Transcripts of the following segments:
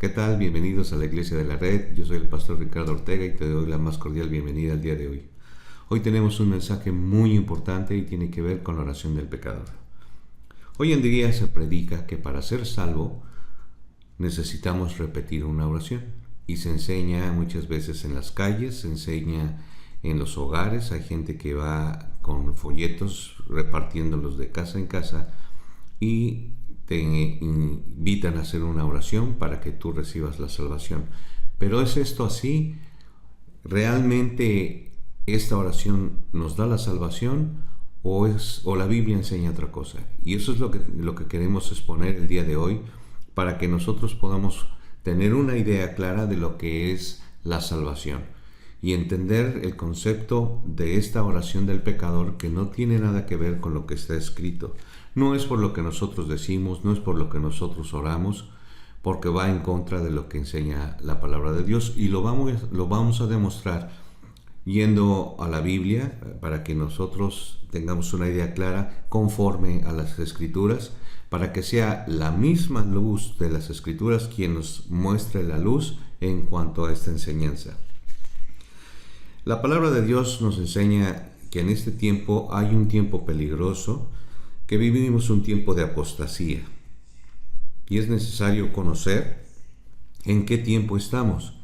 ¿Qué tal? Bienvenidos a la Iglesia de la Red. Yo soy el pastor Ricardo Ortega y te doy la más cordial bienvenida al día de hoy. Hoy tenemos un mensaje muy importante y tiene que ver con la oración del pecador. Hoy en día se predica que para ser salvo necesitamos repetir una oración y se enseña muchas veces en las calles, se enseña en los hogares. Hay gente que va con folletos repartiéndolos de casa en casa y te invitan a hacer una oración para que tú recibas la salvación. Pero ¿es esto así? ¿Realmente esta oración nos da la salvación o la Biblia enseña otra cosa? Y eso es lo que queremos exponer el día de hoy, para que nosotros podamos tener una idea clara de lo que es la salvación y entender el concepto de esta oración del pecador, que no tiene nada que ver con lo que está escrito. No es por lo que nosotros decimos, no es por lo que nosotros oramos, porque va en contra de lo que enseña la palabra de Dios, y lo vamos a demostrar yendo a la Biblia para que nosotros tengamos una idea clara conforme a las Escrituras, para que sea la misma luz de las Escrituras quien nos muestre la luz en cuanto a esta enseñanza. La palabra de Dios nos enseña que en este tiempo hay un tiempo peligroso, que vivimos un tiempo de apostasía. Y es necesario conocer en qué tiempo estamos.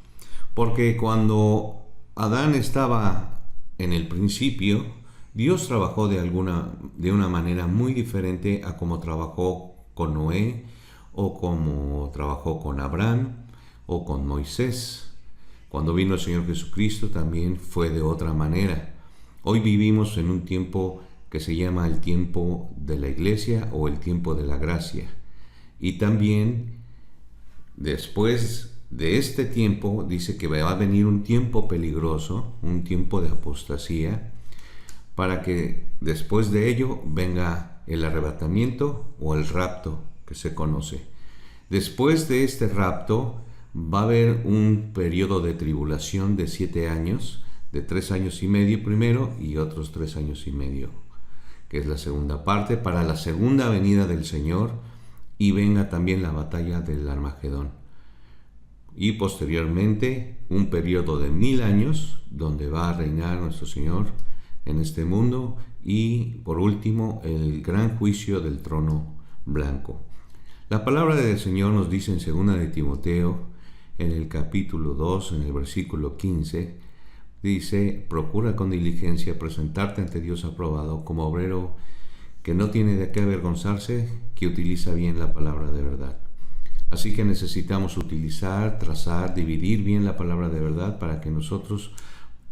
Porque cuando Adán estaba en el principio, Dios trabajó de una manera muy diferente a como trabajó con Noé, o como trabajó con Abraham, o con Moisés. Cuando vino el Señor Jesucristo también fue de otra manera. Hoy vivimos en un tiempo que se llama el tiempo de la iglesia o el tiempo de la gracia. Y también después de este tiempo dice que va a venir un tiempo peligroso, un tiempo de apostasía, para que después de ello venga el arrebatamiento o el rapto que se conoce. Después de este rapto va a haber un periodo de tribulación de 7 años, de 3 años y medio primero y otros 3 años y medio, que es la segunda parte, para la segunda venida del Señor, y venga también la batalla del Armagedón. Y posteriormente un periodo de 1000 años, donde va a reinar nuestro Señor en este mundo, y por último el gran juicio del trono blanco. La palabra del Señor nos dice en 2 de Timoteo, en el capítulo 2, en el versículo 15, dice: procura con diligencia presentarte ante Dios aprobado, como obrero que no tiene de qué avergonzarse, que utiliza bien la palabra de verdad. Así que necesitamos utilizar, trazar, dividir bien la palabra de verdad, para que nosotros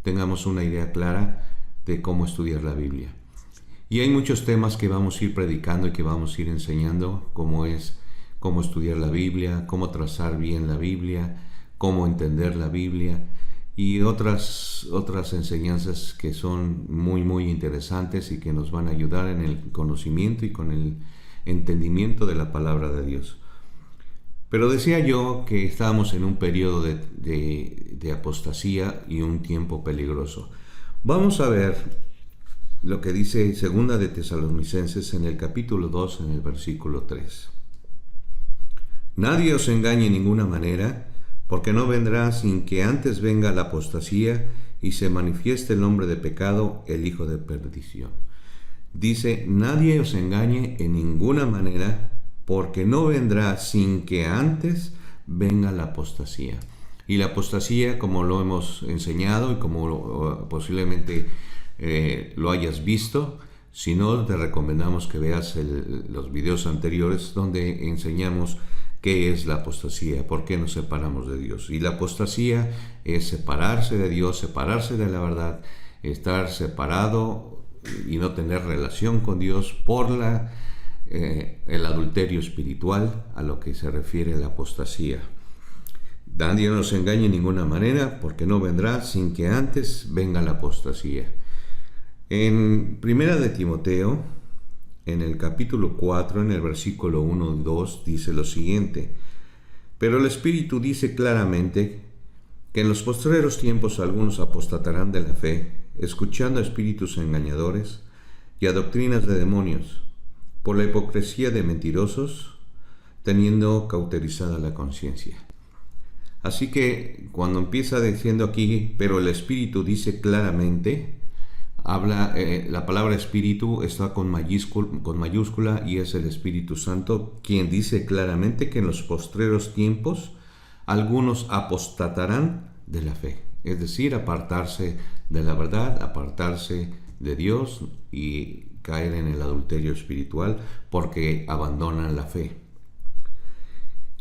tengamos una idea clara de cómo estudiar la Biblia. Y hay muchos temas que vamos a ir predicando y que vamos a ir enseñando, como es cómo estudiar la Biblia, cómo trazar bien la Biblia, cómo entender la Biblia, y otras enseñanzas que son muy muy interesantes y que nos van a ayudar en el conocimiento y con el entendimiento de la palabra de Dios. Pero decía yo que estábamos en un periodo de apostasía y un tiempo peligroso. Vamos a ver lo que dice 2 de Tesalonicenses en el capítulo 2, en el versículo 3. Nadie os engañe en ninguna manera, porque no vendrá sin que antes venga la apostasía y se manifieste el hombre de pecado, el hijo de perdición. Dice: nadie os engañe en ninguna manera, porque no vendrá sin que antes venga la apostasía. Y la apostasía, como lo hemos enseñado y como posiblemente lo hayas visto, si no, te recomendamos que veas los videos anteriores, donde enseñamos qué es la apostasía, por qué nos separamos de Dios. Y la apostasía es separarse de Dios, separarse de la verdad, estar separado y no tener relación con Dios por el adulterio espiritual, a lo que se refiere la apostasía. Nadie nos engañe en ninguna manera, porque no vendrá sin que antes venga la apostasía. En 1 de Timoteo, en el capítulo 4, en el versículo 1 y 2, dice lo siguiente: pero el Espíritu dice claramente que en los postreros tiempos algunos apostatarán de la fe, escuchando a espíritus engañadores y a doctrinas de demonios, por la hipocresía de mentirosos, teniendo cauterizada la conciencia. Así que cuando empieza diciendo aquí, pero el Espíritu dice claramente, la palabra Espíritu está con mayúscula y es el Espíritu Santo quien dice claramente que en los postreros tiempos algunos apostatarán de la fe, es decir, apartarse de la verdad, apartarse de Dios y caer en el adulterio espiritual porque abandonan la fe,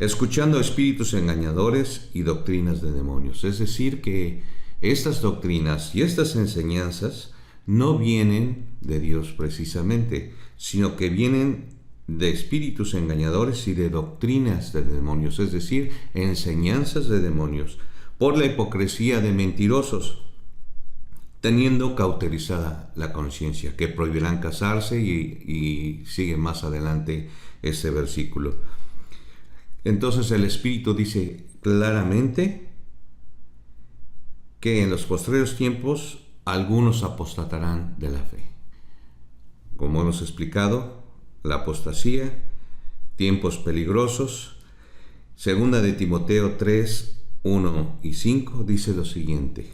escuchando espíritus engañadores y doctrinas de demonios. Es decir, que estas doctrinas y estas enseñanzas no vienen de Dios precisamente, sino que vienen de espíritus engañadores y de doctrinas de demonios, es decir, enseñanzas de demonios, por la hipocresía de mentirosos, teniendo cauterizada la conciencia, que prohibirán casarse, y sigue más adelante ese versículo. Entonces el Espíritu dice claramente que en los postreros tiempos algunos apostatarán de la fe. Como hemos explicado, la apostasía, tiempos peligrosos. Segunda de Timoteo 3, 1 y 5 dice lo siguiente: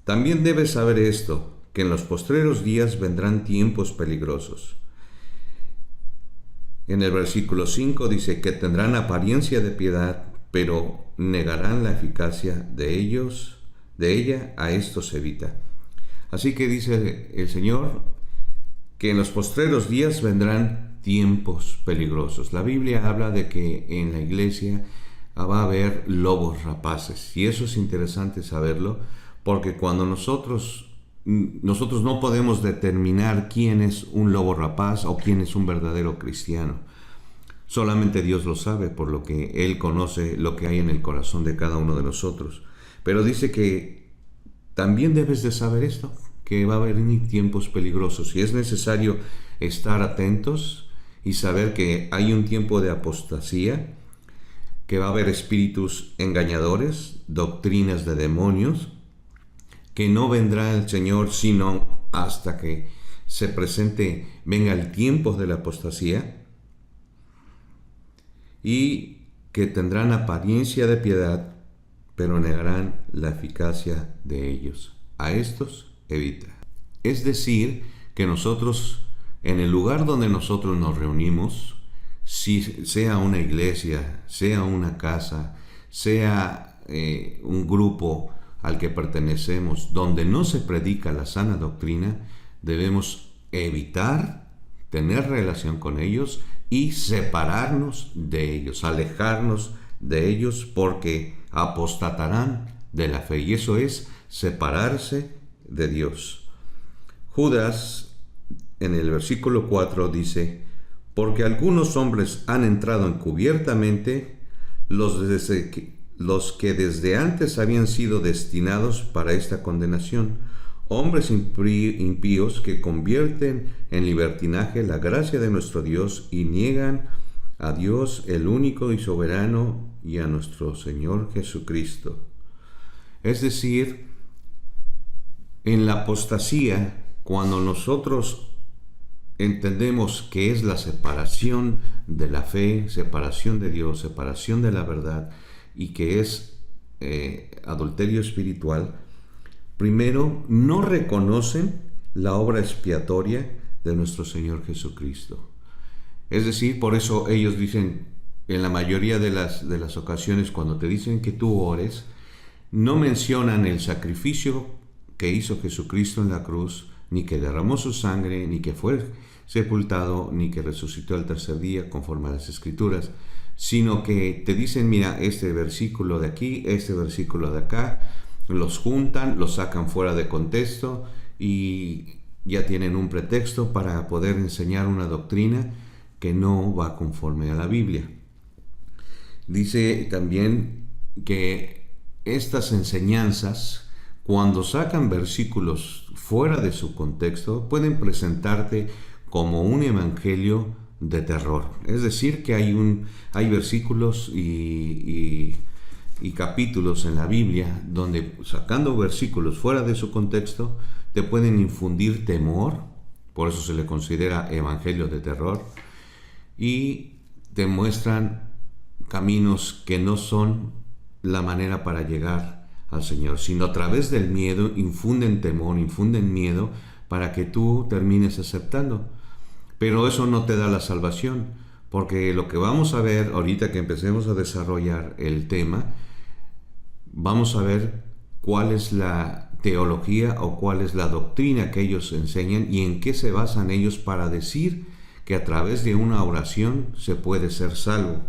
también debes saber esto, que en los postreros días vendrán tiempos peligrosos. En el versículo 5 dice que tendrán apariencia de piedad, pero negarán la eficacia de ella, a estos evita. Así que dice el Señor que en los postreros días vendrán tiempos peligrosos. La Biblia habla de que en la iglesia va a haber lobos rapaces, y eso es interesante saberlo, porque cuando nosotros no podemos determinar quién es un lobo rapaz o quién es un verdadero cristiano. Solamente Dios lo sabe, por lo que Él conoce lo que hay en el corazón de cada uno de nosotros. Pero dice que también debes de saber esto, que va a haber tiempos peligrosos, y es necesario estar atentos y saber que hay un tiempo de apostasía, que va a haber espíritus engañadores, doctrinas de demonios, que no vendrá el Señor sino hasta que se presente, venga el tiempo de la apostasía, y que tendrán apariencia de piedad, pero negarán la eficacia de ellos. A estos evita. Es decir, que nosotros, en el lugar donde nosotros nos reunimos, si sea una iglesia, sea una casa, sea un grupo al que pertenecemos, donde no se predica la sana doctrina, debemos evitar tener relación con ellos y separarnos de ellos, alejarnos de ellos, porque apostatarán de la fe, y eso es separarse de Dios. Judas, en el versículo 4, dice: porque algunos hombres han entrado encubiertamente, los que desde antes habían sido destinados para esta condenación, hombres impíos que convierten en libertinaje la gracia de nuestro Dios y niegan a Dios, el único y soberano, y a nuestro Señor Jesucristo. Es decir, en la apostasía, cuando nosotros entendemos que es la separación de la fe, separación de Dios, separación de la verdad, y que es adulterio espiritual, primero no reconocen la obra expiatoria de nuestro Señor Jesucristo. Es decir, por eso ellos dicen, en la mayoría de las ocasiones, cuando te dicen que tú ores, no mencionan el sacrificio que hizo Jesucristo en la cruz, ni que derramó su sangre, ni que fue sepultado, ni que resucitó al tercer día conforme a las Escrituras, sino que te dicen, mira, este versículo de aquí, este versículo de acá, los juntan, los sacan fuera de contexto y ya tienen un pretexto para poder enseñar una doctrina que no va conforme a la Biblia. Dice también que estas enseñanzas, cuando sacan versículos fuera de su contexto, pueden presentarte como un evangelio de terror. Es decir, que hay versículos y capítulos en la Biblia donde, sacando versículos fuera de su contexto, te pueden infundir temor, por eso se le considera evangelio de terror, y te muestran caminos que no son la manera para llegar al Señor, sino a través del miedo infunden temor, infunden miedo para que tú termines aceptando. Pero eso no te da la salvación, porque lo que vamos a ver ahorita que empecemos a desarrollar el tema, vamos a ver cuál es la teología o cuál es la doctrina que ellos enseñan y en qué se basan ellos para decir que a través de una oración se puede ser salvo.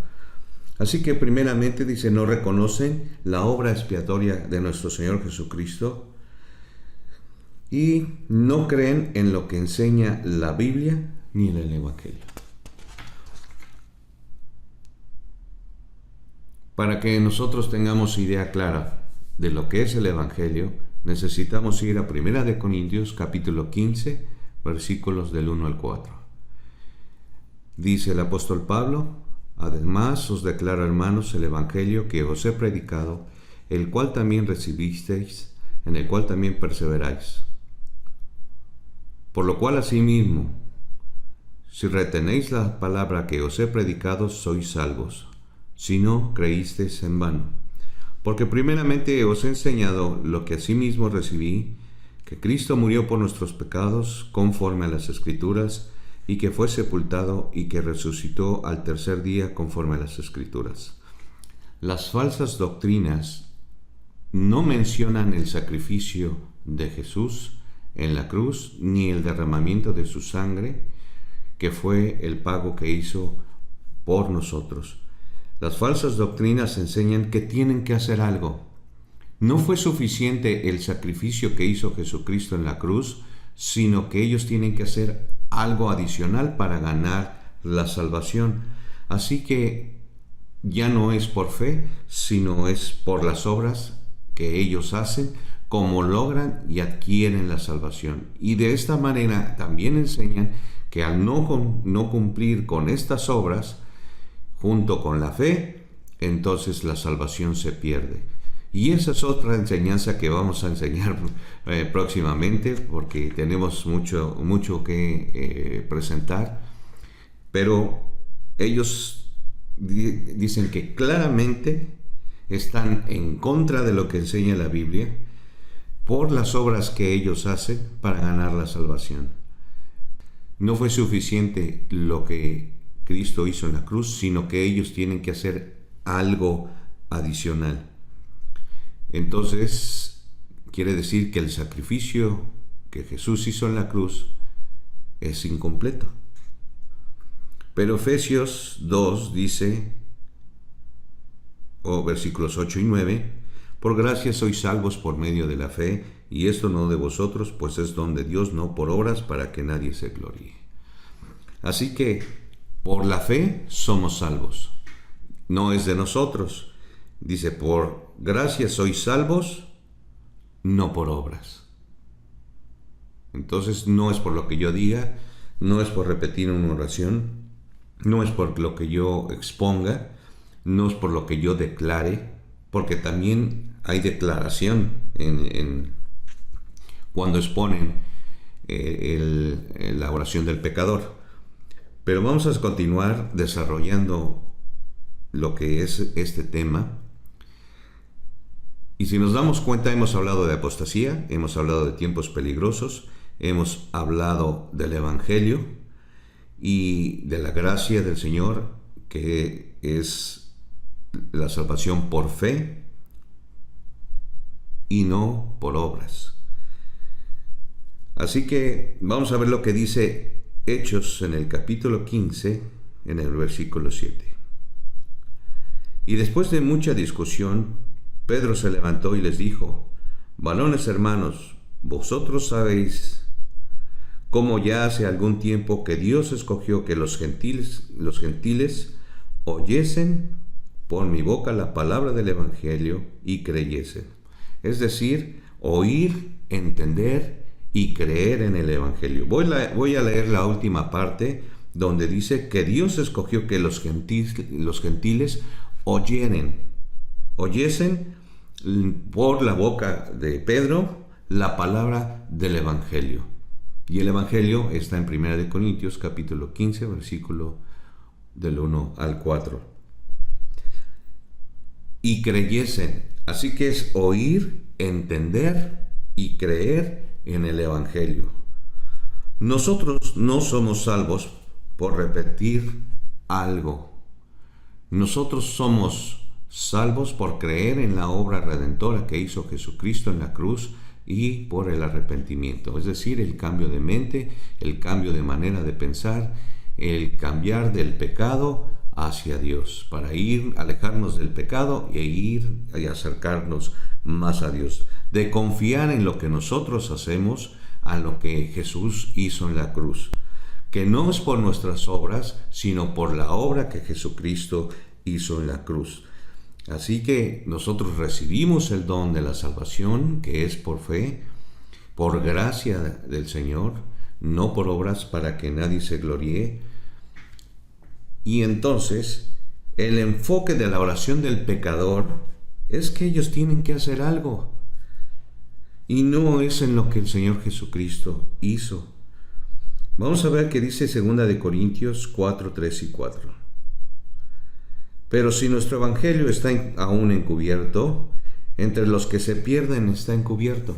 Así que primeramente dice, no reconocen la obra expiatoria de nuestro Señor Jesucristo y no creen en lo que enseña la Biblia ni en el Evangelio. Para que nosotros tengamos idea clara de lo que es el Evangelio, necesitamos ir a 1 Corintios capítulo 15, versículos del 1 al 4. Dice el apóstol Pablo, además os declaro, hermanos, el Evangelio que os he predicado, el cual también recibisteis, en el cual también perseveráis. Por lo cual asimismo, si retenéis la palabra que os he predicado, sois salvos, si no creísteis en vano. Porque primeramente os he enseñado lo que asimismo recibí, que Cristo murió por nuestros pecados, conforme a las Escrituras, y que fue sepultado y que resucitó al tercer día, conforme a las Escrituras. Las falsas doctrinas no mencionan el sacrificio de Jesús en la cruz, ni el derramamiento de su sangre, que fue el pago que hizo por nosotros. Las falsas doctrinas enseñan que tienen que hacer algo. No fue suficiente el sacrificio que hizo Jesucristo en la cruz, sino que ellos tienen que hacer algo adicional para ganar la salvación. Así que ya no es por fe, sino es por las obras que ellos hacen, como logran y adquieren la salvación. Y de esta manera también enseñan que al no cumplir con estas obras, junto con la fe, entonces la salvación se pierde. Y esa es otra enseñanza que vamos a enseñar próximamente, porque tenemos mucho que presentar. Pero ellos dicen que claramente están en contra de lo que enseña la Biblia por las obras que ellos hacen para ganar la salvación. No fue suficiente lo que Cristo hizo en la cruz, sino que ellos tienen que hacer algo adicional. Entonces, quiere decir que el sacrificio que Jesús hizo en la cruz es incompleto. Pero Efesios 2 dice, versículos 8 y 9, por gracia sois salvos por medio de la fe, y esto no de vosotros, pues es don de Dios, no por obras, para que nadie se gloríe. Así que, por la fe somos salvos. No es de nosotros. Dice, por gracia sois salvos, no por obras. Entonces no es por lo que yo diga, no es por repetir una oración, no es por lo que yo exponga, no es por lo que yo declare, porque también hay declaración cuando exponen la oración del pecador. Pero vamos a continuar desarrollando lo que es este tema. Y si nos damos cuenta, hemos hablado de apostasía, hemos hablado de tiempos peligrosos, hemos hablado del Evangelio y de la gracia del Señor, que es la salvación por fe y no por obras. Así que vamos a ver lo que dice Hechos en el capítulo 15, en el versículo 7. Y después de mucha discusión, Pedro se levantó y les dijo, varones hermanos, vosotros sabéis cómo ya hace algún tiempo que Dios escogió que los gentiles oyesen por mi boca la palabra del Evangelio y creyesen. Es decir, oír, entender y creer en el Evangelio. Voy a leer la última parte donde dice que Dios escogió que los gentiles oyesen por la boca de Pedro la palabra del Evangelio. Y el Evangelio está en 1 Corintios capítulo 15, versículo del 1 al 4. y creyesen. Así que es oír, entender y creer en el Evangelio. Nosotros no somos salvos por repetir algo. Nosotros somos salvos por creer en la obra redentora que hizo Jesucristo en la cruz y por el arrepentimiento, es decir, el cambio de mente, el cambio de manera de pensar, el cambiar del pecado hacia Dios, para alejarnos del pecado e ir y acercarnos más a Dios, de confiar en lo que nosotros hacemos, a lo que Jesús hizo en la cruz, que no es por nuestras obras, sino por la obra que Jesucristo hizo en la cruz. Así que nosotros recibimos el don de la salvación, que es por fe, por gracia del Señor, no por obras para que nadie se gloríe. Y entonces, el enfoque de la oración del pecador es que ellos tienen que hacer algo. Y no es en lo que el Señor Jesucristo hizo. Vamos a ver qué dice 2 Corintios 4, 3 y 4. Pero si nuestro evangelio está aún encubierto, entre los que se pierden está encubierto,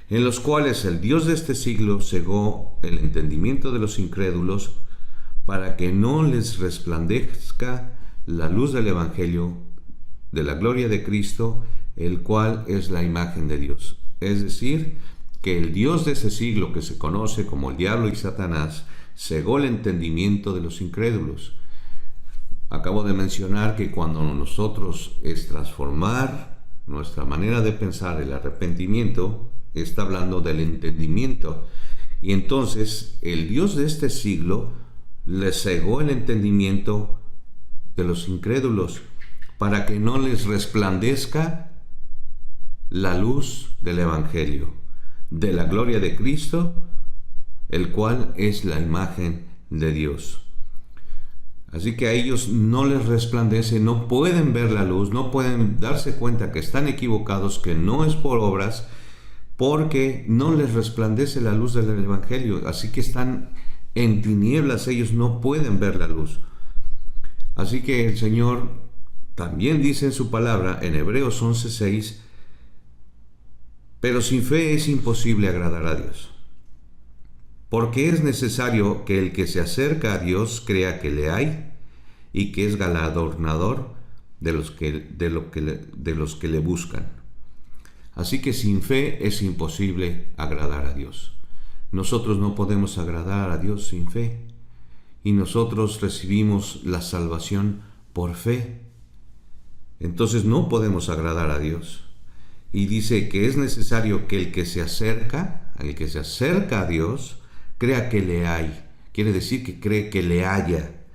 en los cuales el Dios de este siglo cegó el entendimiento de los incrédulos, para que no les resplandezca la luz del evangelio de la gloria de Cristo, el cual es la imagen de Dios. Es decir, que el Dios de ese siglo, que se conoce como el diablo y Satanás, cegó el entendimiento de los incrédulos. Acabo de mencionar que cuando nosotros es transformar nuestra manera de pensar, el arrepentimiento, está hablando del entendimiento. Y entonces el Dios de este siglo les cegó el entendimiento de los incrédulos para que no les resplandezca la luz del Evangelio, de la gloria de Cristo, el cual es la imagen de Dios. Así que a ellos no les resplandece, no pueden ver la luz, no pueden darse cuenta que están equivocados, que no es por obras, porque no les resplandece la luz del Evangelio. Así que están en tinieblas, ellos no pueden ver la luz. Así que el Señor también dice en su palabra, en Hebreos 11:6, pero sin fe es imposible agradar a Dios. Porque es necesario que el que se acerca a Dios crea que le hay y que es galardonador de los que le buscan. Así que sin fe es imposible agradar a Dios. Nosotros no podemos agradar a Dios sin fe. Y nosotros recibimos la salvación por fe. Entonces no podemos agradar a Dios. Y dice que es necesario que el que se acerca a Dios, crea que le hay, quiere decir que cree que le haya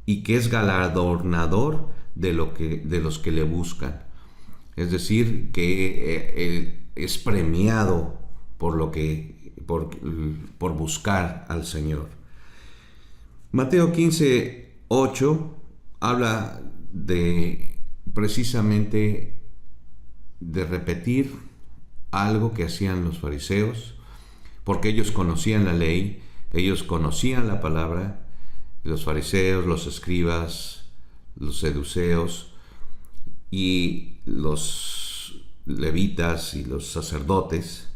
y que es galardonador de los que le buscan. Es decir, que es premiado por buscar al Señor. Mateo 15:8 habla precisamente de repetir algo que hacían los fariseos, porque ellos conocían la ley, ellos conocían la palabra, los fariseos, los escribas, los seduceos y los levitas y los sacerdotes.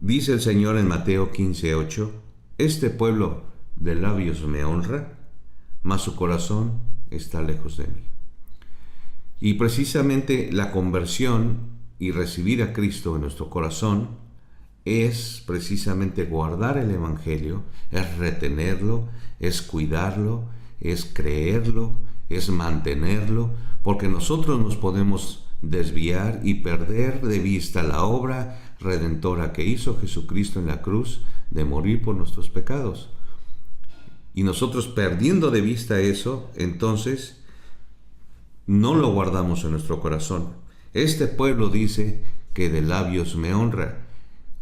Dice el Señor en Mateo 15:8, este pueblo de labios me honra, mas su corazón está lejos de mí. Y precisamente la conversión y recibir a Cristo en nuestro corazón es precisamente guardar el Evangelio, es retenerlo, es cuidarlo, es creerlo, es mantenerlo, porque nosotros nos podemos desviar y perder de vista la obra redentora que hizo Jesucristo en la cruz de morir por nuestros pecados. Y nosotros perdiendo de vista eso, entonces no lo guardamos en nuestro corazón. Este pueblo dice que de labios me honra.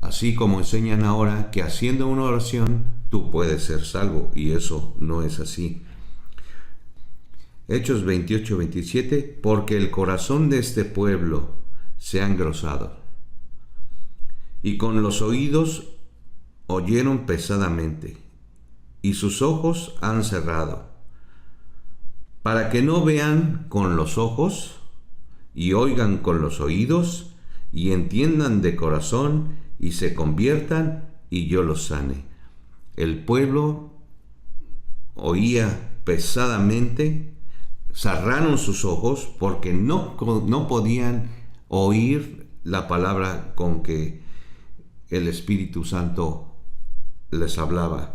Así como enseñan ahora que haciendo una oración tú puedes ser salvo, y eso no es así. Hechos 28:27, porque el corazón de este pueblo se ha engrosado, y con los oídos oyeron pesadamente, y sus ojos han cerrado, para que no vean con los ojos y oigan con los oídos y entiendan de corazón y se conviertan y yo los sane. El pueblo oía pesadamente, cerraron sus ojos porque no podían oír la palabra con que el Espíritu Santo les hablaba.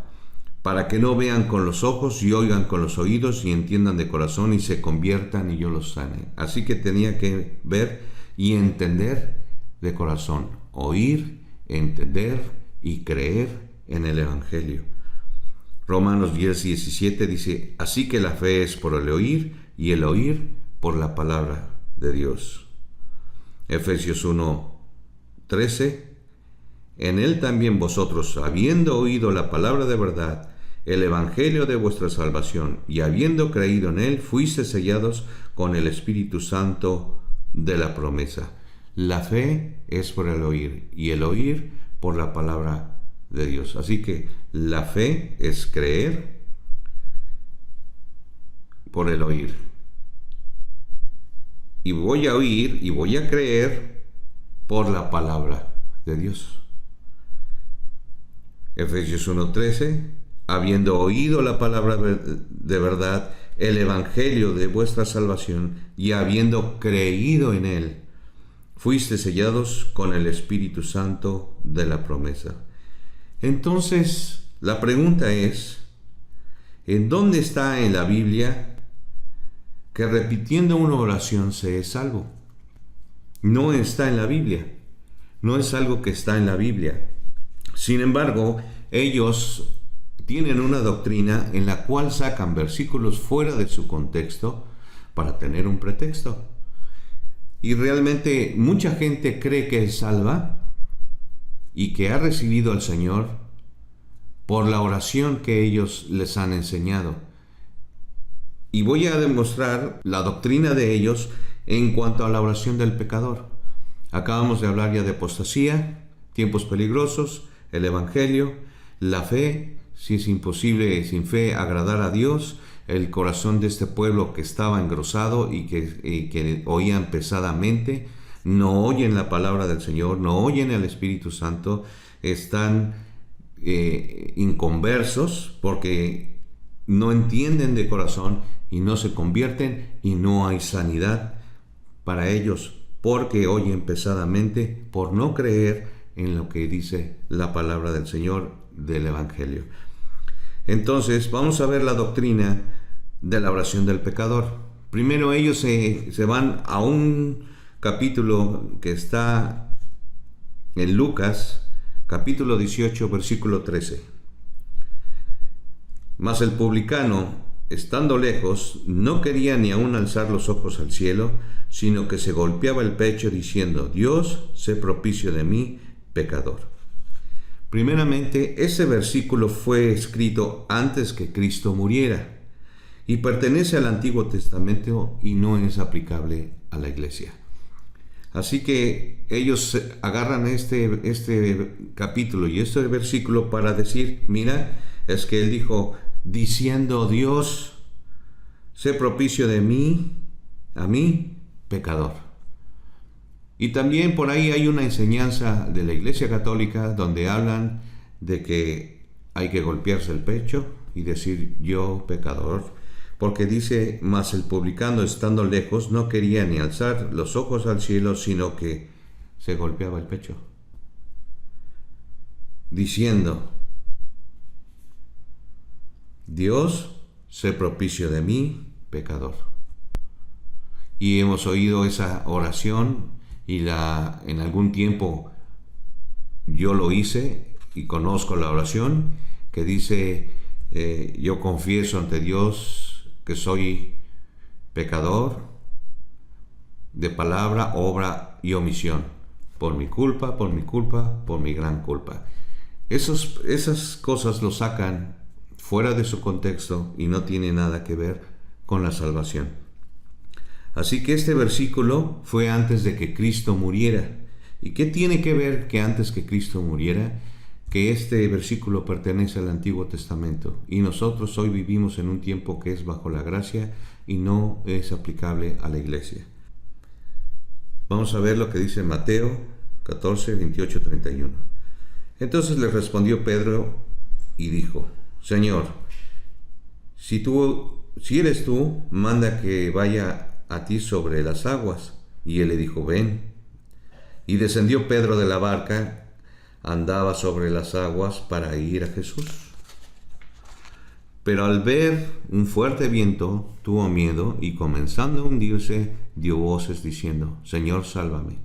Para que no vean con los ojos y oigan con los oídos y entiendan de corazón y se conviertan y yo los sane. Así que tenía que ver y entender de corazón, oír, entender y creer en el Evangelio. Romanos 10:17 dice, así que la fe es por el oír y el oír por la palabra de Dios. Efesios 1:13, en él también vosotros, habiendo oído la palabra de verdad, el evangelio de vuestra salvación, y habiendo creído en él, fuisteis sellados con el Espíritu Santo de la promesa. La fe es por el oír y el oír por la palabra de Dios. Así que la fe es creer por el oír. Y voy a oír y voy a creer por la palabra de Dios. Efesios 1:13, habiendo oído la palabra de verdad, el evangelio de vuestra salvación, y habiendo creído en él, fuiste sellados con el Espíritu Santo de la promesa. Entonces, la pregunta es, ¿en dónde está en la Biblia que repitiendo una oración se es salvo? No está en la Biblia. No es algo que está en la Biblia. Sin embargo, ellos tienen una doctrina en la cual sacan versículos fuera de su contexto para tener un pretexto. Y realmente mucha gente cree que es salva y que ha recibido al Señor por la oración que ellos les han enseñado. Y voy a demostrar la doctrina de ellos en cuanto a la oración del pecador. Acabamos de hablar ya de apostasía, tiempos peligrosos, el Evangelio, la fe, si es imposible sin fe agradar a Dios, el corazón de este pueblo que estaba engrosado y que oían pesadamente, no oyen la palabra del Señor, no oyen al Espíritu Santo, están inconversos porque no entienden de corazón y no se convierten y no hay sanidad para ellos porque oyen pesadamente por no creer en lo que dice la palabra del Señor del Evangelio. Entonces vamos a ver la doctrina de la oración del pecador. Primero ellos se van a un capítulo que está en Lucas, capítulo 18, versículo 13. Mas el publicano, estando lejos, no quería ni aun alzar los ojos al cielo, sino que se golpeaba el pecho diciendo, Dios, sé propicio de mí, pecador. Primeramente, ese versículo fue escrito antes que Cristo muriera y pertenece al Antiguo Testamento y no es aplicable a la iglesia. Así que ellos agarran este capítulo y este versículo para decir, mira, es que él dijo, diciendo Dios, sé propicio de mí, a mí, pecador. Y también por ahí hay una enseñanza de la Iglesia Católica donde hablan de que hay que golpearse el pecho y decir yo pecador, porque dice, mas el publicano estando lejos no quería ni alzar los ojos al cielo, sino que se golpeaba el pecho, diciendo, Dios, sé propicio de mí, pecador. Y hemos oído esa oración y en algún tiempo yo lo hice y conozco la oración que dice, yo confieso ante Dios que soy pecador de palabra, obra y omisión, por mi culpa, por mi gran culpa. Esas cosas lo sacan fuera de su contexto y no tiene nada que ver con la salvación. Así que este versículo fue antes de que Cristo muriera. ¿Y qué tiene que ver que antes que Cristo muriera? que este versículo pertenece al Antiguo Testamento y nosotros hoy vivimos en un tiempo que es bajo la gracia y no es aplicable a la iglesia. Vamos a ver lo que dice Mateo 14, 28, 31. Entonces le respondió Pedro y dijo: Señor, si eres tú, manda que vaya a ti sobre las aguas. Y él le dijo: ven. Y descendió Pedro de la barca, andaba sobre las aguas para ir a Jesús. Pero al ver un fuerte viento, tuvo miedo y comenzando a hundirse, dio voces diciendo: Señor, sálvame.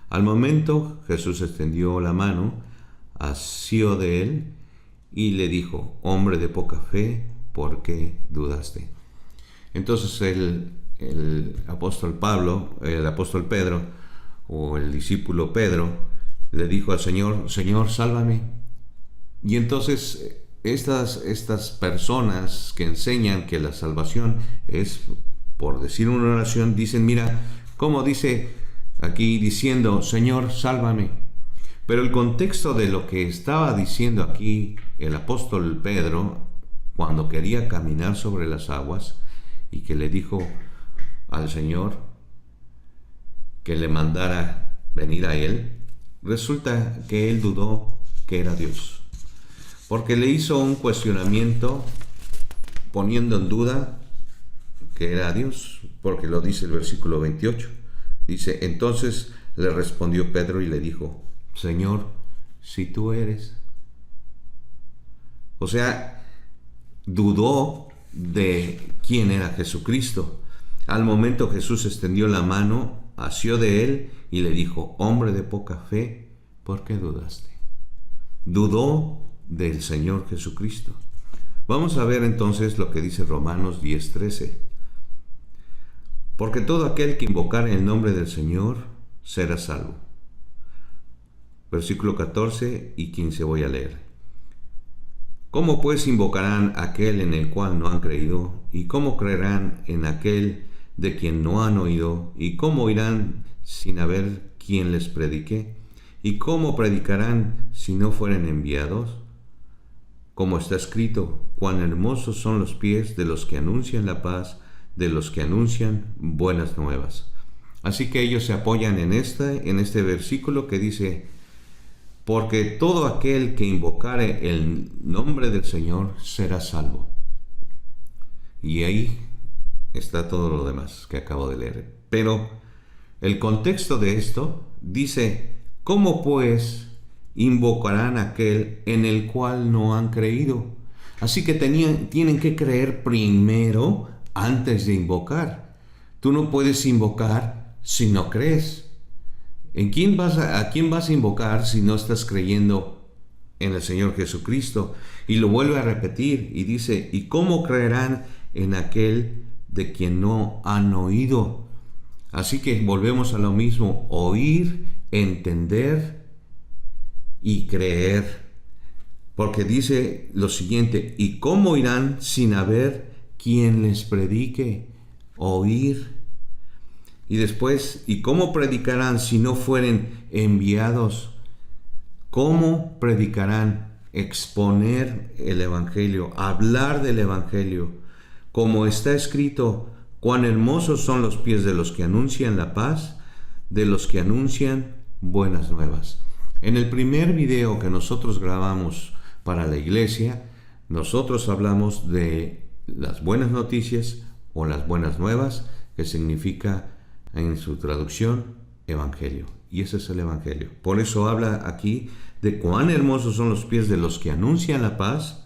Al momento Jesús extendió la mano, asió de él y le dijo: Hombre de poca fe, ¿por qué dudaste? Entonces el apóstol Pedro, o el discípulo Pedro, le dijo al Señor: Señor, sálvame. Y entonces estas personas que enseñan que la salvación es por decir una oración, dicen: mira, ¿cómo dice aquí diciendo Señor, sálvame? Pero el contexto de lo que estaba diciendo aquí el apóstol Pedro, cuando quería caminar sobre las aguas y que le dijo al Señor que le mandara venir a él, resulta que él dudó que era Dios, porque le hizo un cuestionamiento poniendo en duda que era Dios, porque lo dice el versículo 28. Dice: entonces le respondió Pedro y le dijo: Señor, si tú eres. O sea, dudó de quién era Jesucristo. Al momento Jesús extendió la mano, asió de él y le dijo: hombre de poca fe, ¿por qué dudaste? Dudó del Señor Jesucristo. Vamos a ver entonces lo que dice Romanos 10:13. Porque todo aquel que invocare el nombre del Señor será salvo. Versículo 14 y 15 voy a leer. ¿Cómo pues invocarán aquel en el cual no han creído? ¿Y cómo creerán en aquel de quien no han oído? ¿Y cómo irán sin haber quien les predique? ¿Y cómo predicarán si no fueren enviados? Como está escrito: cuán hermosos son los pies de los que anuncian la paz, de los que anuncian buenas nuevas. Así que ellos se apoyan en este versículo que dice: porque todo aquel que invocare el nombre del Señor será salvo. Y ahí está todo lo demás que acabo de leer. Pero el contexto de esto dice: ¿cómo pues invocarán a aquel en el cual no han creído? Así que tienen que creer primero antes de invocar. Tú no puedes invocar si no crees. ¿A quién vas a invocar si no estás creyendo en el Señor Jesucristo? Y lo vuelve a repetir y dice: ¿y cómo creerán en aquel de quien no han oído? Así que volvemos a lo mismo: oír, entender y creer. Porque dice lo siguiente: ¿y cómo irán sin haber quien les predique? Oír. Y después: ¿y cómo predicarán si no fueren enviados? ¿Cómo predicarán? Exponer el Evangelio, hablar del Evangelio. Como está escrito: cuán hermosos son los pies de los que anuncian la paz, de los que anuncian buenas nuevas. En el primer video que nosotros grabamos para la iglesia, nosotros hablamos de las buenas noticias o las buenas nuevas, que significa en su traducción Evangelio. Y ese es el Evangelio. Por eso habla aquí de cuán hermosos son los pies de los que anuncian la paz,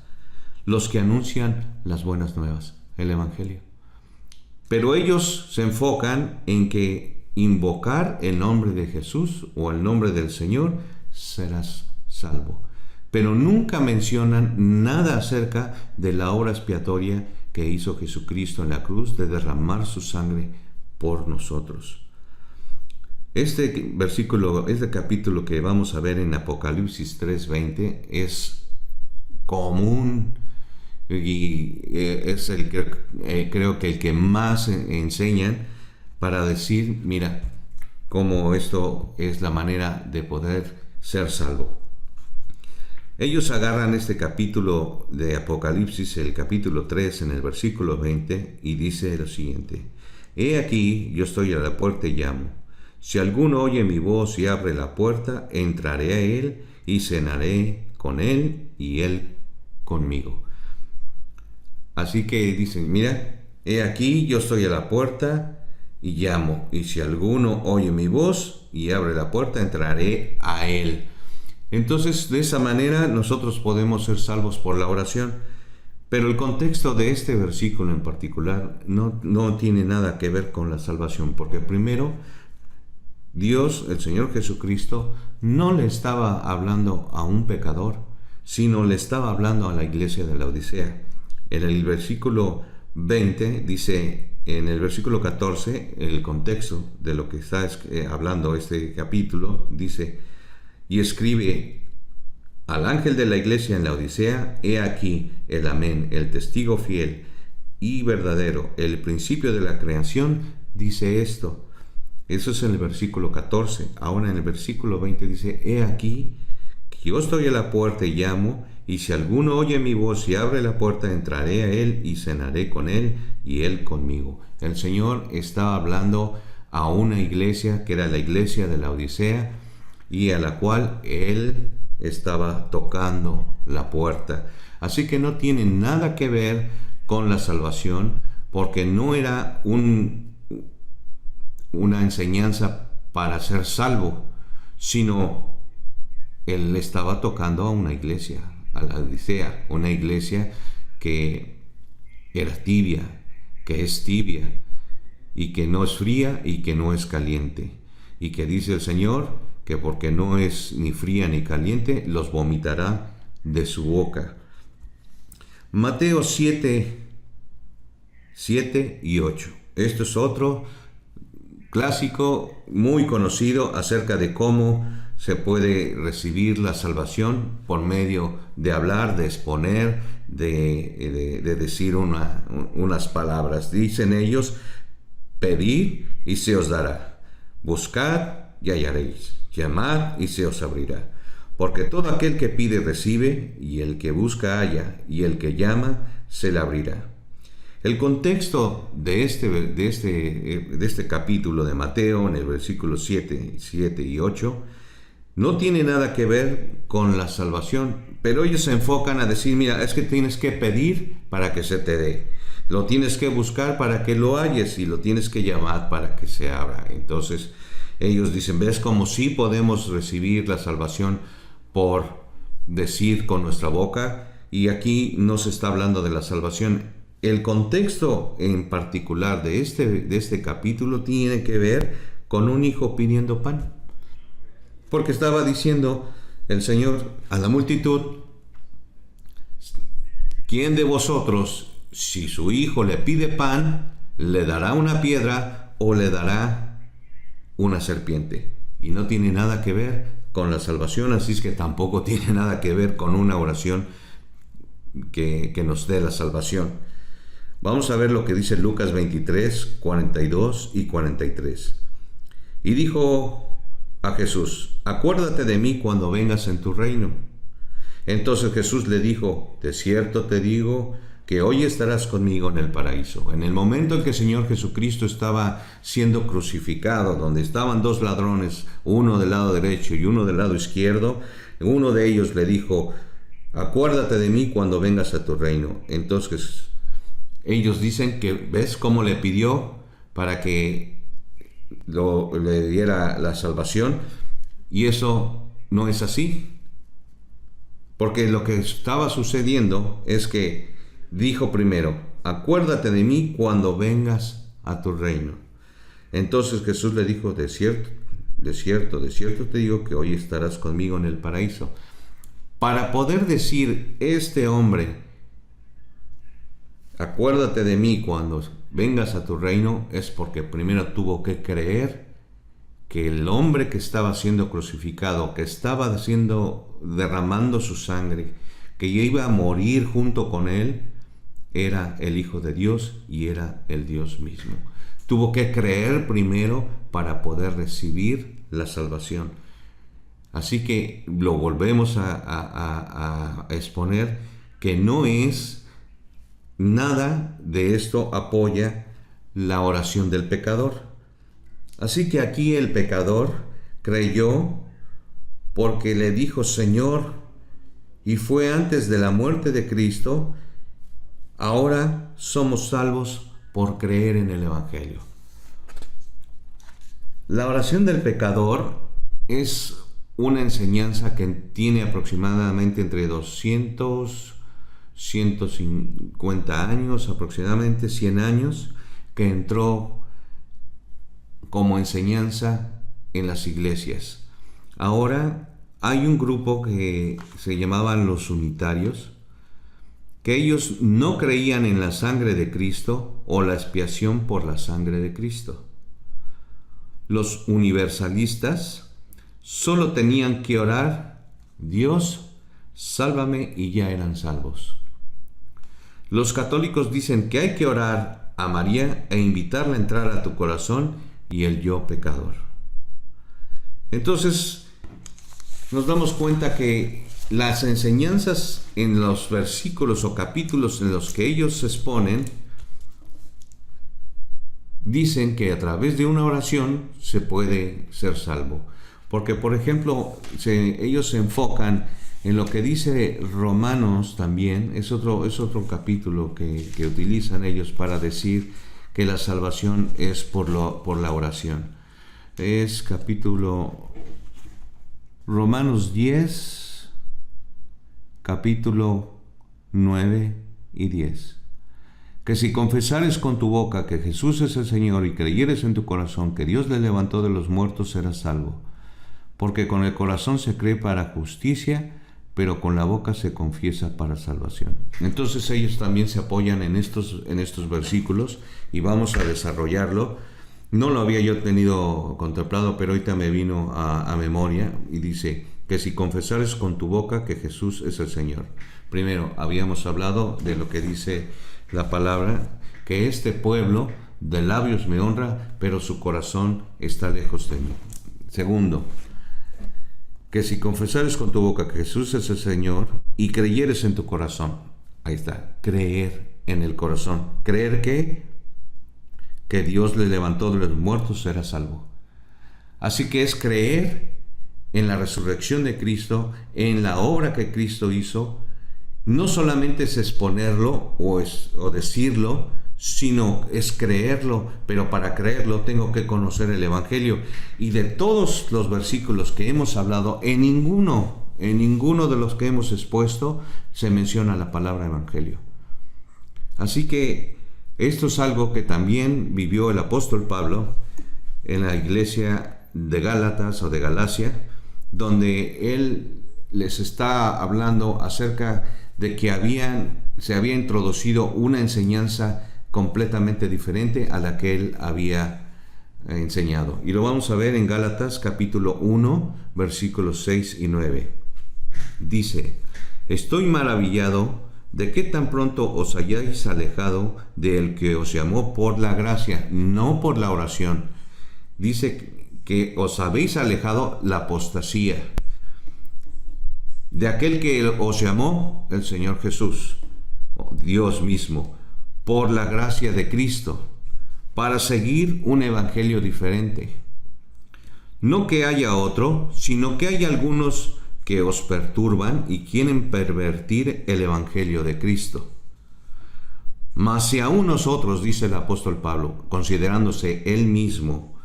los que anuncian las buenas nuevas, el Evangelio. Pero ellos se enfocan en que invocar el nombre de Jesús o el nombre del Señor serás salvo. Pero nunca mencionan nada acerca de la obra expiatoria que hizo Jesucristo en la cruz, de derramar su sangre por nosotros. Este capítulo que vamos a ver en Apocalipsis 3:20 es común y es creo que el que más enseñan para decir: mira, cómo esto es la manera de poder ser salvo. Ellos agarran este capítulo de Apocalipsis, el capítulo 3, en el versículo 20, y dice lo siguiente: He aquí, yo estoy a la puerta y llamo. Si alguno oye mi voz y abre la puerta, entraré a él y cenaré con él y él conmigo. Así que dicen, mira, he aquí, yo estoy a la puerta y llamo. Y si alguno oye mi voz y abre la puerta, entraré a él. Entonces, de esa manera nosotros podemos ser salvos por la oración. Pero el contexto de este versículo en particular no tiene nada que ver con la salvación, porque primero, Dios, el Señor Jesucristo, no le estaba hablando a un pecador, sino le estaba hablando a la iglesia de la Odisea. En el versículo 20 dice, en el versículo 14, el contexto de lo que está hablando este capítulo, dice: y escribe al ángel de la iglesia en la Odisea, he aquí el amén, el testigo fiel y verdadero, el principio de la creación, dice esto. Eso es en el versículo 14. Ahora en el versículo 20 dice: he aquí que yo estoy a la puerta y llamo, y si alguno oye mi voz y abre la puerta, entraré a él y cenaré con él y él conmigo. El Señor estaba hablando a una iglesia que era la iglesia de la Odisea, y a la cual él estaba tocando la puerta. Así que no tiene nada que ver con la salvación, porque no era una enseñanza para ser salvo, sino él estaba tocando a una iglesia, a la Odisea, una iglesia que era tibia, que es tibia, y que no es fría y que no es caliente, y que dice el Señor que porque no es ni fría ni caliente, los vomitará de su boca. Mateo 7 y 8. Esto es otro clásico muy conocido acerca de cómo se puede recibir la salvación por medio de hablar, de exponer, de decir unas palabras. Dicen ellos: pedid y se os dará, buscad y hallaréis, llamad y se os abrirá. Porque todo aquel que pide recibe, y el que busca halla, y el que llama se le abrirá. El contexto de este capítulo de Mateo, en el versículo 7 y 8, no tiene nada que ver con la salvación, pero ellos se enfocan a decir: mira, es que tienes que pedir para que se te dé, lo tienes que buscar para que lo halles, y lo tienes que llamar para que se abra. Entonces ellos dicen: ves como sí podemos recibir la salvación por decir con nuestra boca, y aquí no se está hablando de la salvación. El contexto en particular de este capítulo tiene que ver con un hijo pidiendo pan, porque estaba diciendo el Señor a la multitud: ¿quién de vosotros, si su hijo le pide pan, le dará una piedra o le dará una serpiente? Y no tiene nada que ver con la salvación, así es que tampoco tiene nada que ver con una oración que nos dé la salvación. Vamos a ver lo que dice Lucas 23, 42 y 43. Y dijo a Jesús: acuérdate de mí cuando vengas en tu reino. Entonces Jesús le dijo: de cierto te digo que hoy estarás conmigo en el paraíso. En el momento en que el Señor Jesucristo estaba siendo crucificado, donde estaban dos ladrones, uno del lado derecho y uno del lado izquierdo, uno de ellos le dijo: acuérdate de mí cuando vengas a tu reino. Entonces ellos dicen que, ¿ves cómo le pidió para que le diera la salvación? Y eso no es así, porque lo que estaba sucediendo es que dijo primero: acuérdate de mí cuando vengas a tu reino. Entonces Jesús le dijo: de cierto te digo que hoy estarás conmigo en el paraíso. Para poder decir este hombre: acuérdate de mí cuando vengas a tu reino, es porque primero tuvo que creer que el hombre que estaba siendo crucificado, que estaba derramando su sangre, que iba a morir junto con él, era el Hijo de Dios y era el Dios mismo. Tuvo que creer primero para poder recibir la salvación. Así que lo volvemos a exponer, que no es nada de esto apoya la oración del pecador. Así que aquí el pecador creyó porque le dijo Señor, y fue antes de la muerte de Cristo. Ahora somos salvos por creer en el Evangelio. La oración del pecador es una enseñanza que tiene aproximadamente entre 200, 150 años, aproximadamente 100 años, que entró como enseñanza en las iglesias. Ahora hay un grupo que se llamaban los unitarios, que ellos no creían en la sangre de Cristo o la expiación por la sangre de Cristo. Los universalistas solo tenían que orar, Dios, sálvame, y ya eran salvos. Los católicos dicen que hay que orar a María e invitarla a entrar a tu corazón y el yo pecador. Entonces, nos damos cuenta que las enseñanzas en los versículos o capítulos en los que ellos exponen dicen que a través de una oración se puede ser salvo. Porque, por ejemplo, ellos se enfocan en lo que dice Romanos también, es otro capítulo que utilizan ellos para decir que la salvación es por la oración. Es capítulo Romanos 10, capítulo 9 y 10. Que si confesares con tu boca que Jesús es el Señor y creyeres en tu corazón que Dios le levantó de los muertos, serás salvo. Porque con el corazón se cree para justicia, pero con la boca se confiesa para salvación. Entonces ellos también se apoyan en estos versículos y vamos a desarrollarlo. No lo había yo tenido contemplado, pero ahorita me vino a memoria y dice que si confesares con tu boca que Jesús es el Señor. Primero, habíamos hablado de lo que dice la palabra, que este pueblo de labios me honra, pero su corazón está lejos de mí. Segundo, que si confesares con tu boca que Jesús es el Señor y creyeres en tu corazón, ahí está, creer en el corazón, creer que Dios le levantó de los muertos, será salvo. Así que es creer en la resurrección de Cristo, en la obra que Cristo hizo. No solamente es exponerlo o decirlo, sino es creerlo, pero para creerlo tengo que conocer el Evangelio. Y de todos los versículos que hemos hablado, en ninguno de los que hemos expuesto se menciona la palabra Evangelio. Así que esto es algo que también vivió el apóstol Pablo en la iglesia de Gálatas o de Galacia, donde él les está hablando acerca de que se había introducido una enseñanza completamente diferente a la que él había enseñado. Y lo vamos a ver en Gálatas capítulo 1, versículos 6 y 9. Dice: estoy maravillado de que tan pronto os hayáis alejado del que os llamó por la gracia, no por la oración. Dice que os habéis alejado la apostasía de aquel que os llamó, el Señor Jesús, Dios mismo, por la gracia de Cristo, para seguir un evangelio diferente. No que haya otro, sino que hay algunos que os perturban y quieren pervertir el evangelio de Cristo. Mas si aún nosotros, dice el apóstol Pablo, considerándose él mismo,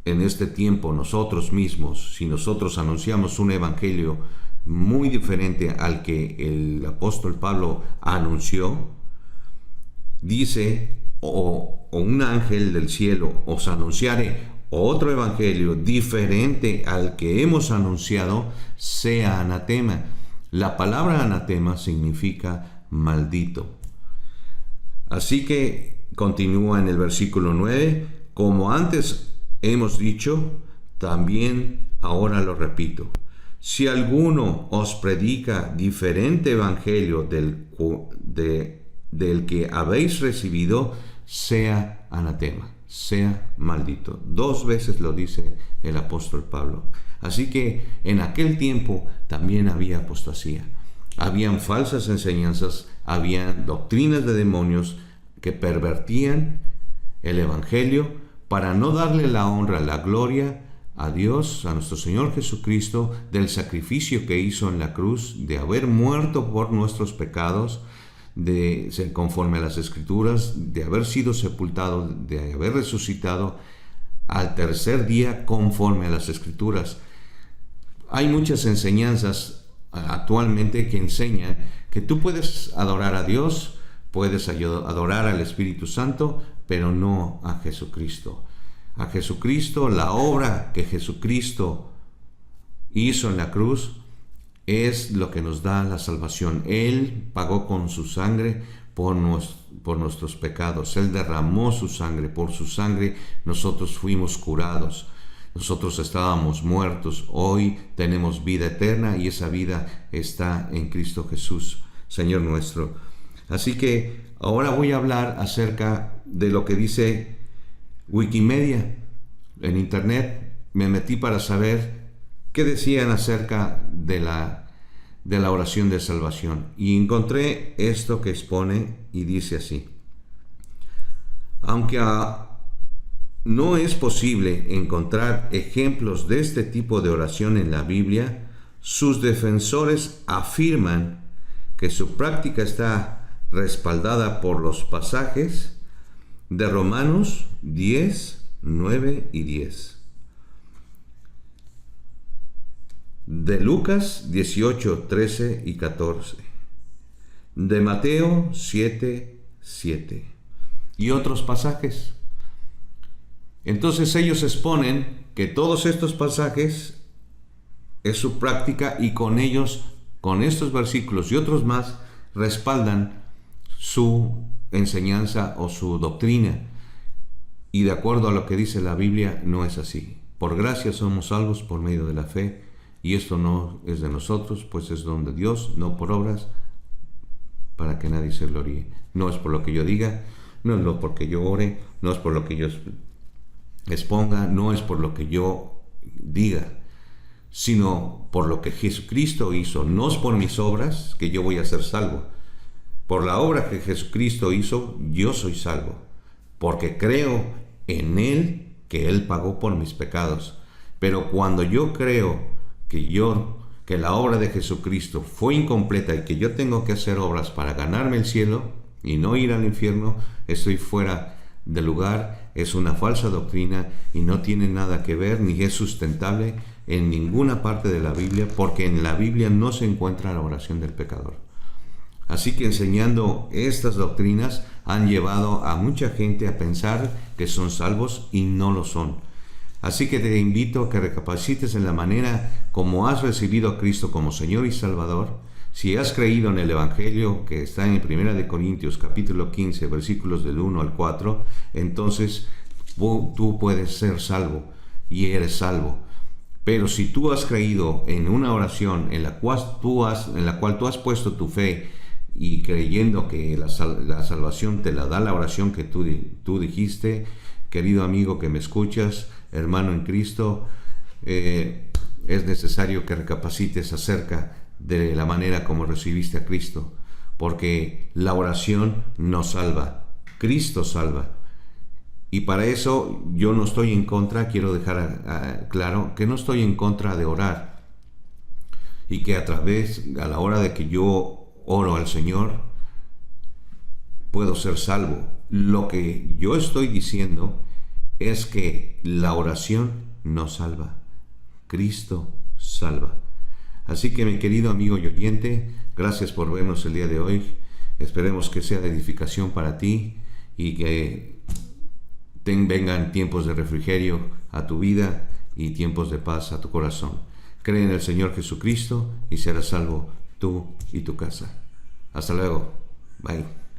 en este tiempo nosotros mismos, si nosotros anunciamos un evangelio muy diferente al que el apóstol Pablo anunció, dice, o un ángel del cielo os anunciare otro evangelio diferente al que hemos anunciado, sea anatema. La palabra anatema significa maldito. Así que continúa en el versículo 9, como antes hemos dicho, también ahora lo repito. Si alguno os predica diferente evangelio del que habéis recibido, sea anatema, sea maldito. 2 veces lo dice el apóstol Pablo. Así que en aquel tiempo también había apostasía. Habían falsas enseñanzas, habían doctrinas de demonios que pervertían el Evangelio para no darle la honra, la gloria a Dios, a nuestro Señor Jesucristo, del sacrificio que hizo en la cruz, de haber muerto por nuestros pecados, de ser conforme a las Escrituras, de haber sido sepultado, de haber resucitado al tercer día conforme a las Escrituras. Hay muchas enseñanzas actualmente que enseñan que tú puedes adorar a Dios, puedes adorar al Espíritu Santo, pero no a Jesucristo. A Jesucristo, la obra que Jesucristo hizo en la cruz es lo que nos da la salvación. Él pagó con su sangre por nuestros pecados. Él derramó su sangre. Por su sangre nosotros fuimos curados. Nosotros estábamos muertos. Hoy tenemos vida eterna y esa vida está en Cristo Jesús, Señor nuestro. Así que ahora voy a hablar acerca de lo que dice Wikimedia. En internet me metí para saber qué decían acerca de la oración de salvación. Y encontré esto que expone y dice así: aunque no es posible encontrar ejemplos de este tipo de oración en la Biblia, sus defensores afirman que su práctica está respaldada por los pasajes de Romanos 10, 9 y 10. De Lucas 18, 13 y 14. De Mateo 7, 7. Y otros pasajes. Entonces ellos exponen que todos estos pasajes es su práctica y con ellos, con estos versículos y otros más, respaldan su enseñanza o su doctrina. Y de acuerdo a lo que dice la Biblia, no es así. Por gracia somos salvos por medio de la fe, y esto no es de nosotros, pues es don de Dios, no por obras, para que nadie se gloríe. No es por lo que yo diga, no es porque yo ore, no es por lo que yo exponga, no es por lo que yo diga, sino por lo que Jesucristo hizo. No es por mis obras que yo voy a ser salvo. Por la obra que Jesucristo hizo, yo soy salvo, porque creo en Él, que Él pagó por mis pecados. Pero cuando yo creo que la obra de Jesucristo fue incompleta y que yo tengo que hacer obras para ganarme el cielo y no ir al infierno, estoy fuera del lugar, es una falsa doctrina y no tiene nada que ver ni es sustentable en ninguna parte de la Biblia, porque en la Biblia no se encuentra la oración del pecador. Así que enseñando estas doctrinas han llevado a mucha gente a pensar que son salvos y no lo son. Así que te invito a que recapacites en la manera como has recibido a Cristo como Señor y Salvador. Si has creído en el Evangelio que está en 1 Corintios capítulo 15 versículos del 1 al 4, entonces tú puedes ser salvo y eres salvo. Pero si tú has creído en una oración en la cual tú has puesto tu fe y creyendo que la salvación te la da la oración que tú dijiste, querido amigo que me escuchas, hermano en Cristo, es necesario que recapacites acerca de la manera como recibiste a Cristo, porque la oración no salva, Cristo salva. Y para eso yo no estoy en contra, quiero dejar claro que no estoy en contra de orar, y que a la hora de que yo oro al Señor, puedo ser salvo. Lo que yo estoy diciendo es que la oración no salva, Cristo salva. Así que mi querido amigo y oyente, gracias por vernos el día de hoy. Esperemos que sea de edificación para ti y que vengan tiempos de refrigerio a tu vida y tiempos de paz a tu corazón. Cree en el Señor Jesucristo y serás salvo tú y tu casa. Hasta luego. Bye.